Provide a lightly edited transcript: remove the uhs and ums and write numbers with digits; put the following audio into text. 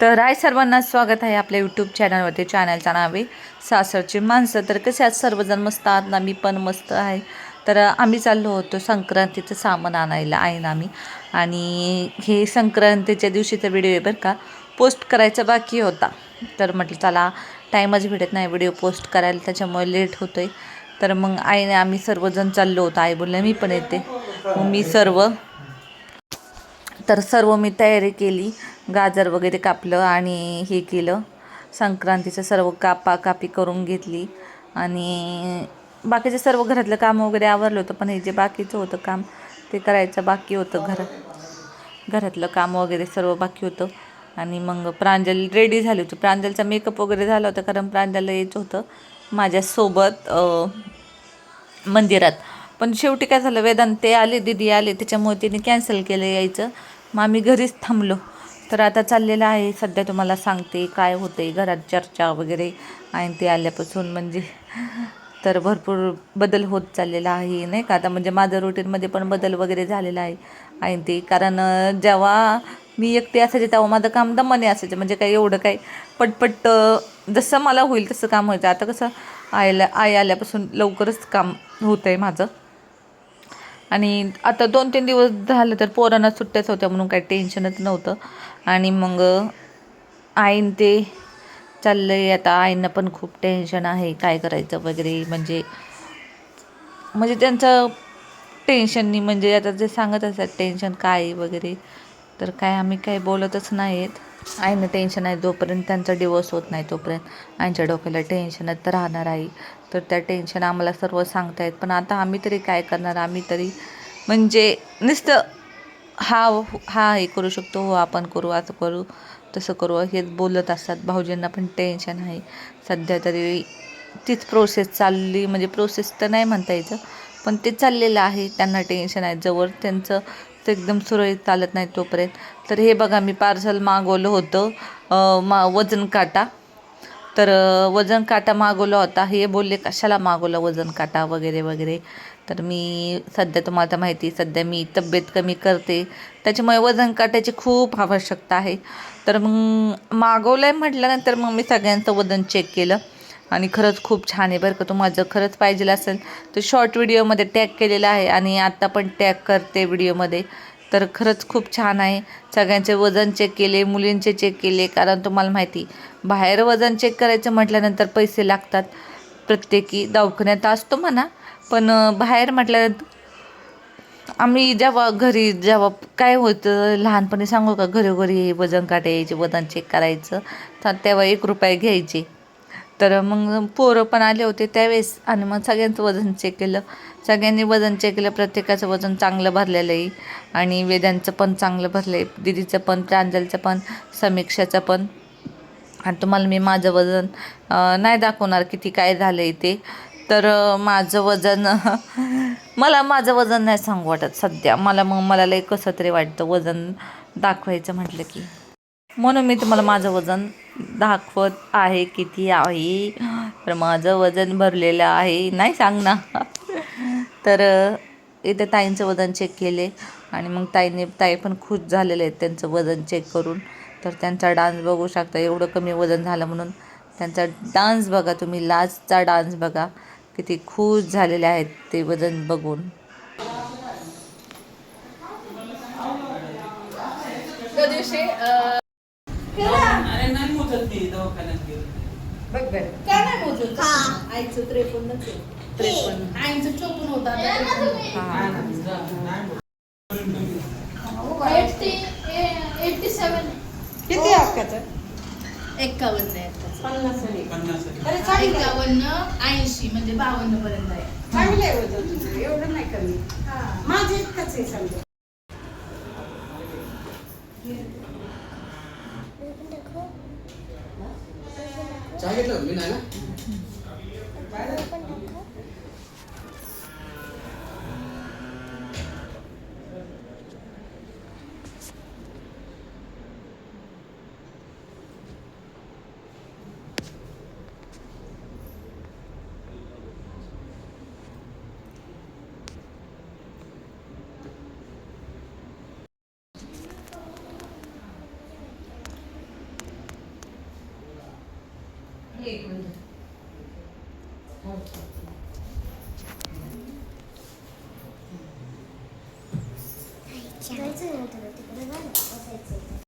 तर हाय सर्वांना स्वागत आहे आपल्या यूट्यूब चॅनलवरती. चॅनलचं नाव आहे सासरची माणसं. तर कसे आज सर्वजण मस्त आहात ना? मी पण मस्त आहे. तर आम्ही चाललो होतो संक्रांतीचं सामान आणायला आहे ना आम्ही. आणि हे संक्रांतीच्या दिवशीचा व्हिडिओ आहे बरं का, पोस्ट करायचा बाकी होता. तर म्हटलं चला, टाईमच भेटत नाही व्हिडिओ पोस्ट करायला, त्याच्यामुळे लेट होतो आहे. तर मग आईने आम्ही सर्वजण चाललो होतो. आई बोलले मी पण येते. मग मी सर्व मी तयारी केली. गाजर वगैरे कापलं आणि हे केलं, संक्रांतीचं सर्व कापी करून घेतली. आणि बाकीचे सर्व घरातलं काम वगैरे आवरलं होतं, पण हे जे बाकीचं होतं काम ते करायचं बाकी होतं. घरातलं काम वगैरे सर्व बाकी होतं. आणि मग प्रांजल रेडी झाली होती. प्रांजलचा मेकअप वगैरे झाला होता, कारण प्रांजलला यायचं होतं माझ्यासोबत मंदिरात. पण शेवटी काय झालं, वेदांत ते आले, दीदी आले, त्याच्यामुळे तिने कॅन्सल केलं यायचं. मग आम्ही घरीच थांबलो. तर आता चाललेलं आहे, सध्या तुम्हाला सांगते काय होते घरात चर्चा वगैरे. आणि ते आल्यापासून म्हणजे तर भरपूर बदल होत चाललेला आहे नाही का. आता म्हणजे माझं रुटीनमध्ये पण बदल वगैरे झालेला आहे. आणि ते कारण जेव्हा मी एकटी असायचे तेव्हा माझं काम दमाने असायचं, म्हणजे काही एवढं काही पटपट जसं मला होईल तसं काम व्हायचं. आता कसं आई आल्यापासून लवकरच काम होतं आहे माझं. आणि आता 2-3 दिवस झालं तर पोरांना सुट्ट्याच होत्या, म्हणून काही टेन्शनच नव्हतं. आणि मग आईन ते चाललं आहे. आता आईंना पण खूप टेन्शन आहे काय करायचं वगैरे, म्हणजे त्यांचं टेन्शननी, म्हणजे आता जे सांगत असतात टेन्शन काय वगैरे, तर काय आम्ही काही बोलतच नाही आहेत. आईनं टेन्शन आहे, जोपर्यंत त्यांचा डिवोर्स होत नाही तोपर्यंत आईच्या डोक्याला टेन्शनच राहणार आहे. तर त्या टेन्शन आम्हाला सर्व सांगतायत, पण आता आम्ही तरी काय करणार. आम्ही तरी म्हणजे नुसतं हा हे करू शकतो, हो आपण करू, असं करू तसं करू हेच बोलत असतात. भाऊजींना पण टेन्शन आहे सध्या तरी. तीच प्रोसेस चालली, म्हणजे प्रोसेस तर नाही म्हणता यायचं, पण ते चाललेलं आहे. त्यांना टेन्शन आहे जवळ त्यांचं ते एकदम सुरळीत चालत नाही तोपर्यंत. तर हे बघा, मी पार्सल मागवलं होतं वजन काटा. तर वजन काटा मागवला होता. हे बोलले कशाला मागवलं वजन काटा वगैरे वगैरे. तर मी सध्या तुम्हाला तर माहिती आहे, सध्या मी तब्येत कमी करते, त्याच्यामुळे वजन काट्याची खूप आवश्यकता आहे. तर मग मागवलं आहे म्हटल्यानंतर मग मी सगळ्यांचं वजन चेक केलं. आणि खरंच खूप छान आहे बरं का. तुम्हाला जर खरंच पाहिजे असेल तर शॉर्ट व्हिडिओमध्ये टॅग केलेला आहे, आणि आत्ता पण टॅग करते व्हिडिओमध्ये. तर खरंच खूप छान आहे. सगळ्यांचे वजन चेक केले, मुलींचे चेक केले, कारण तुम्हाला माहिती बाहेर वजन चेक करायचं म्हटल्यानंतर पैसे लागतात. प्रत्येकी दवाखान्यात असतो म्हणा, पण बाहेर म्हटल्यानंतर आम्ही जेव्हा काय होतं लहानपणी सांगू का, घरोघरी वजन काटायचे, वजन चेक करायचं, तर तेव्हा 1 रुपया घ्यायचे. तर मग पोरं पण आले होते त्यावेळेस, आणि मग सगळ्यांचं वजन चेक केलं. सगळ्यांनी वजन चेक केलं, प्रत्येकाचं वजन चांगलं भरलेलं आहे. आणि वेदांचं पण चांगलं भरलं आहे, दीदीचं पण, प्रांजलचं पण, समीक्षाचं पण. आणि तुम्हाला मी माझं वजन नाही दाखवणार किती काय झालं आहे ते. तर माझं वजन मला माझं वजन नाही सांगू वाटत सध्या मला. मग मला लई कसं तरी वाटतं वजन दाखवायचं म्हटलं की, म्हणून मी तुम्हाला माझं वजन दाखवत आहे किती आहे. तर माझं वजन भरलेलं आहे, नाही सांगणार. तर इथे ताईंचं वजन चेक केले, आणि मग ताई पण खुश झालेले आहेत त्यांचं वजन चेक करून. तर त्यांचा डान्स बघू शकता, एवढं कमी वजन झालं म्हणून त्यांचा डान्स बघा तुम्ही, लास्टचा डान्स बघा, किती खुश झालेले आहेत ते वजन बघून. अरे नाही मोजत मी दवाखान्यात गेलो. बघ बरं काय नाही मोजत. आईचं 53 आईचं 54 होता. किती अक्काचं? 51 आहे. 51 80 म्हणजे 52 पर्यंत आहे. चांगलं आहे वजन तुझं, एवढं नाही कमी. माझं इतकंच आहे समजा. सांगितलं मी नाही ना. एक मिनिट. जायचं नव्हतं तिकडे, बसायचं.